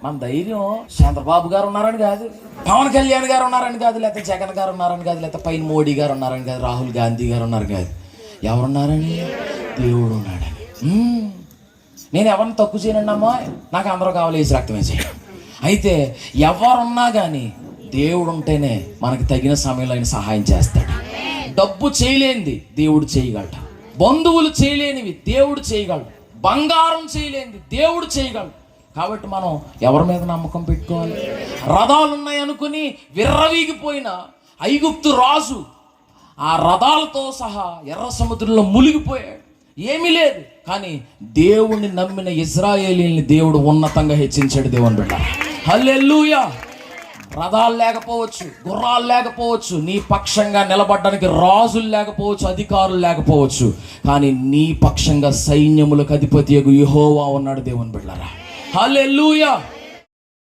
మన ధైర్యం చంద్రబాబు గారు ఉన్నారని కాదు, పవన్ కళ్యాణ్ గారు ఉన్నారని కాదు, లేకపోతే జగన్ గారు ఉన్నారని కాదు, లేకపోతే పైన మోడీ గారు ఉన్నారని కాదు, రాహుల్ గాంధీ గారు ఉన్నారు కాదు. ఎవరున్నారని? దేవుడు ఉన్నాడని. నేను ఎవరిని తక్కువ చేయనండి అమ్మా, నాకు అందరూ కావాలి, వేసి రక్తమే చేయండి. అయితే ఎవరున్నా కానీ దేవుడు ఉంటేనే మనకి తగిన సమయంలో ఆయన సహాయం చేస్తాడు. డబ్బు చేయలేనిది దేవుడు చేయగలడు, బంధువులు చేయలేనివి దేవుడు చేయగలడు, బంగారం చేయలేనిది దేవుడు చేయగలడు. కాబట్టి మనం ఎవరి మీద నమ్మకం పెట్టుకోవాలి? రథాలు ఉన్నాయనుకుని విర్రవీగిపోయిన ఐగుప్తు రాజు ఆ రథాలతో సహా ఎర్ర సముద్రంలో మునిగిపోయాడు, ఏమీ లేదు. కానీ దేవుణ్ణి నమ్మిన ఇశ్రాయేలీల్ని దేవుడు ఉన్నతంగా హెచ్చించాడు. దేవుని బిడ్డ, హల్లెలూయా. రథాలు లేకపోవచ్చు, గుర్రాలు లేకపోవచ్చు, నీ పక్షంగా నిలబడడానికి రాజులు లేకపోవచ్చు, అధికారులు లేకపోవచ్చు, కానీ నీ పక్షంగా సైన్యములకు అధిపతి యెహోవా ఉన్నాడు. దేవుని బిడ్డలారా, హల్లెలూయా.